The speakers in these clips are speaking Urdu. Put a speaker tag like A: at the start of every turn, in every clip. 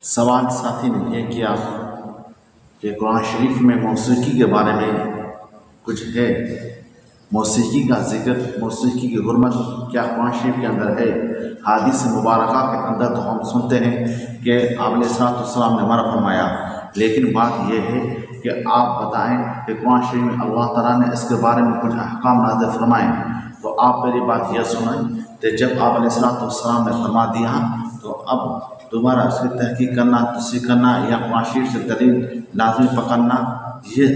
A: سوال ساتھی نے یہ کیا کہ قرآن شریف میں موسیقی کے بارے میں کچھ ہے، موسیقی کا ذکر، موسیقی کی حرمت کیا قرآن شریف کے اندر ہے؟ حدیث مبارکہ کے اندر تو ہم سنتے ہیں کہ آپ علیہ السلام نے منع فرمایا، لیکن بات یہ ہے کہ آپ بتائیں کہ قرآن شریف میں اللہ تعالیٰ نے اس کے بارے میں کچھ احکام نازل فرمائے، تو آپ میری بات یہ سنیں کہ جب آپ علیہ السلام نے فرما دیا تو اب دوبارہ اس کی تحقیق کرنا، تصحیح کرنا یا قرآن شریف سے دلیل لازمی پکڑنا یہ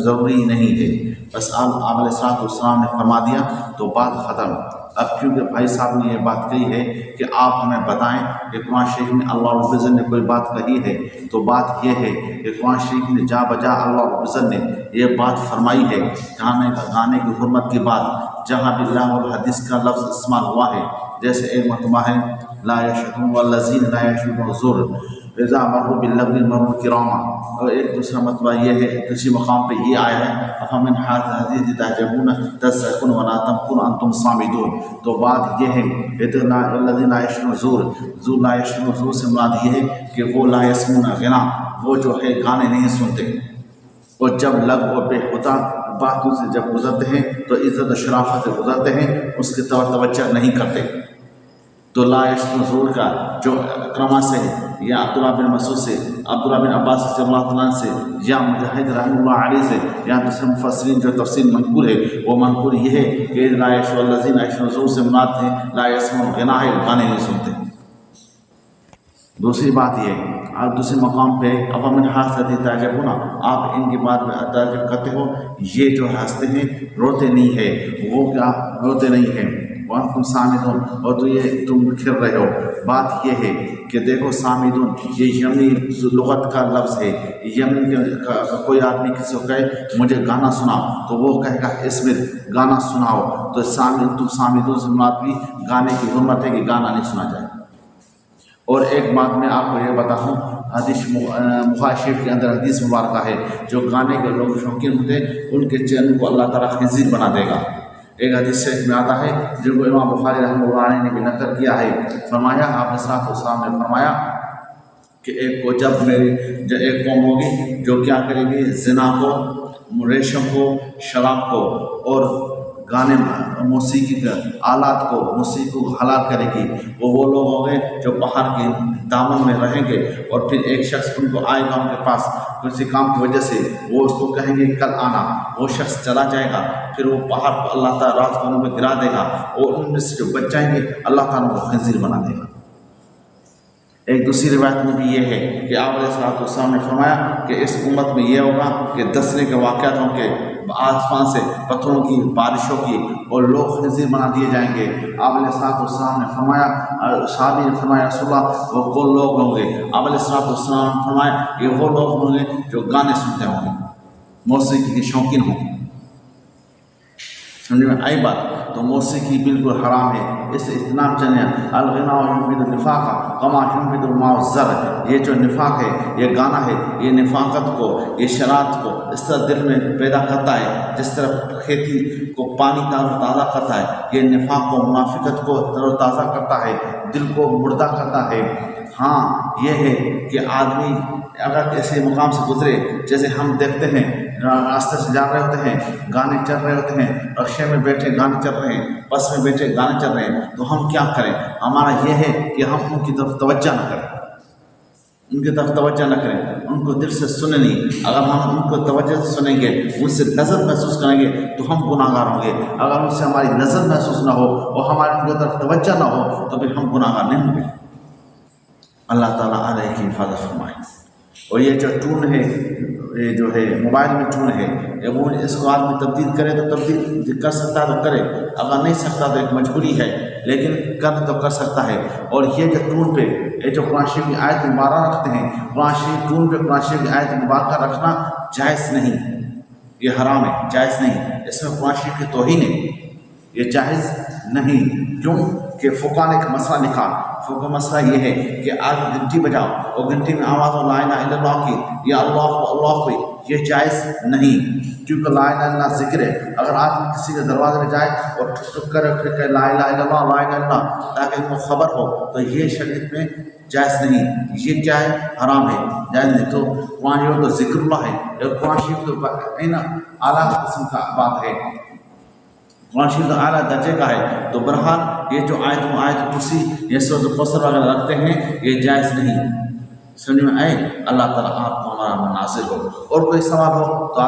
A: ضروری نہیں ہے۔ بس آپ علیہ السلام نے فرما دیا تو بات ختم۔ اب کیونکہ بھائی صاحب نے یہ بات کہی ہے کہ آپ ہمیں بتائیں کہ قرآن شریف میں اللہ رب العزت نے کوئی بات کہی ہے، تو بات یہ ہے کہ قرآن شریف میں جا بجا اللہ رب العزت نے یہ بات فرمائی ہے، گانے کی حرمت کی بات جہاں بھی اللہ اور حدیث کا لفظ استعمال ہوا ہے، جیسے ایک مرتبہ ہے لا یشهدون والذین لا یشهدون الزور اذا مروا باللغو مروا کراما، اور ایک دوسرا مرتبہ یہ ہے، دوسری مقام پہ یہ آیا ہے افمن هذا الحدیث تعجبون تضحكون ولا تبكون انتم صامدون۔ تو بات یہ ہے الذین لا یشهدون الزور، زور لا یشهدون الزور سے مراد یہ ہے کہ وہ لا یسمعون غنا، وہ جو ہے گانے نہیں سنتے، اور جب لغو و بیہودہ باتوں سے جب گزرتے ہیں تو عزت و شرافت سے گزرتے ہیں، اس کی توجہ نہیں کرتے۔ تو لا یشهدون الزور کا جو اکرمہ سے یا عبداللہ بن مسعود سے، عبداللہ بن عباس سے اللہ تعالیٰ سے، یا مجاہد رحمہ اللہ علیہ سے، یا دوسرے مفسرین جو تفسیر منقول ہے وہ منقول یہ ہے کہ لا یشهدون الذین یشهدون الزور سے مراد ہے لا یسمعون غنا ہے، گانے نہیں سنتے۔ دوسری بات یہ ہے، آپ دوسرے مقام پہ افمن هذا الحدیث تعجبون، آپ ان کی بات میں تعجب کرتے ہو، یہ جو ہنستے ہیں روتے نہیں ہے، وہ کیا روتے نہیں ہیں، وَأَنْتُمْ سَامِدُونَ، اور تو یہ تم کھر رہے ہو۔ بات یہ ہے کہ دیکھو سامدون یہ یمنی لغت کا لفظ ہے، یمن کا کوئی آدمی کسی کو کہے مجھے گانا سناؤ تو وہ کہے گا اسمر گانا سناؤ، تو تم سامدون سے مراد بھی گانے کی حرمت ہے کہ گانا نہیں سنا جائے۔ اور ایک بات میں آپ کو یہ بتاؤں، حدیث بخاری شریف کے اندر حدیث مبارکہ ہے، جو گانے کے لوگ شوقین ہوتے ہیں ان کے چین کو اللہ تعالیٰ خنزیر بنا دے گا۔ ایک حدیث شریف میں آتا ہے جو امام بخاری رحمہ اللہ علیہ نے بھی نقل کیا ہے، فرمایا آپ نے صلی اللہ علیہ نے فرمایا کہ ایک کو جب ایک قوم ہوگی جو کیا کرے گی، زنا کو، ریشم کو، شراب کو اور گانے موسیقی کے آلات کو، موسیقی کو حلال کرے گی، وہ لوگ ہوں گے جو پہاڑ کے دامن میں رہیں گے، اور پھر ایک شخص ان کو آئے گا ان کے پاس کسی کام کی وجہ سے، وہ اس کو کہیں گے کل آنا، وہ شخص چلا جائے گا، پھر وہ پہاڑ کو اللہ تعالیٰ رات کو ان میں گرا دے گا، اور ان میں سے جو بچ جائیں گے اللہ تعالیٰ کو خنزیر بنا دے گا۔ ایک دوسری روایت میں بھی یہ ہے کہ آپ علیہ السلام نے فرمایا کہ اس امت میں یہ ہوگا کہ دسنے کے واقعات ہوں کہ آسمان سے پتھروں کی بارشوں کی، اور لوگ خنزیر بنا دیے جائیں گے۔ آپ علیہ السلام نے فرمایا، صحابی نے فرمایا رسول اللہ وہ کون لوگ ہوں گے؟ آپ علیہ السلام نے فرمایا یہ وہ لوگ ہوں گے جو گانے سنتے ہوں گے، موسیقی کے شوقین ہوں گے۔ سمجھ میں آئی بات؟ تو موسیقی بالکل حرام ہے، اس سے اجتناب چاہیے۔ الغنا ینبت النفاق کما ينبت الماء الزرع، یہ جو نفاق ہے، یہ گانا ہے، یہ نفاقت کو، یہ شرارت کو اس طرح دل میں پیدا کرتا ہے جس طرح کھیتی کو پانی تازہ کرتا ہے، یہ نفاق کو، منافقت کو تر و تازہ کرتا ہے، دل کو مردہ کرتا ہے۔ ہاں یہ ہے کہ آدمی اگر کسی مقام سے گزرے، جیسے ہم دیکھتے ہیں راستے سے جا رہے ہوتے ہیں، گانے چل رہے ہوتے ہیں، رکشے میں بیٹھے گانے چل رہے ہیں، بس میں بیٹھے گانے چل رہے ہیں، تو ہم کیا کریں؟ ہمارا یہ ہے کہ ہم ان کی طرف توجہ نہ کریں، ان کی طرف توجہ نہ کریں، ان کو دل سے سنیں نہیں۔ اگر ہم ان کو توجہ سے سنیں گے، ان سے لذت محسوس کریں گے تو ہم گناہ گار ہوں گے۔ اگر ان سے ہماری لذت محسوس نہ ہو اور ہماری ان کی طرف توجہ نہ ہو تو پھر ہم گناہ گار نہیں ہوں گے۔ اللہ تعالیٰ علیہ کی حفاظت فرمائے۔ اور یہ جو ٹون ہے، یہ جو ہے موبائل میں ٹون ہے، وہ اس کو آدمی تبدیل کرے تو تبدیل کر سکتا ہے تو کرے، اگر نہیں سکتا تو ایک مجبوری ہے، لیکن کر تو کر سکتا ہے۔ اور یہ جو ٹون پہ یہ جو قرآن شریف کی آیت مبارکہ رکھتے ہیں، قرآن شریف ٹون پہ قرآن شریف کی آیت مبارکہ رکھنا جائز نہیں، یہ حرام ہے، جائز نہیں، اس میں قرآن شریف کی توہین ہے، یہ جائز نہیں۔ کیوں کہ فقہ نے ایک مسئلہ لکھا، فقہ مسئلہ یہ ہے کہ آج گھنٹی بجاؤ اور گھنٹی میں آواز ہو لا الہ الا اللہ کی، یا اللہ کو یہ جائز نہیں، کیونکہ لا الہ الا اللہ ذکر ہے۔ اگر آپ کسی کے دروازے میں جائے اور ٹھک ٹھک کر کہ لا الہ الا اللہ لا الہ الا اللہ تاکہ ان کو خبر ہو، تو یہ شریعت میں جائز نہیں، یہ کیا ہے؟ حرام ہے، جائز نہیں۔ تو قرآن شریف تو ذکر اللہ ہے، اور قرآن شریف تو اعلیٰ قسم کا بات ہے، قرآن شریف تو اعلیٰ درجے کا ہے۔ تو بہرحال یہ جو آیت کرسی یہ سورۃ الکوثر وغیرہ رکھتے ہیں یہ جائز نہیں۔ سمجھ میں آئے؟ اللہ تعالیٰ آپ کو ہمارا ناصر ہو۔ اور کوئی سوال ہو تو آپ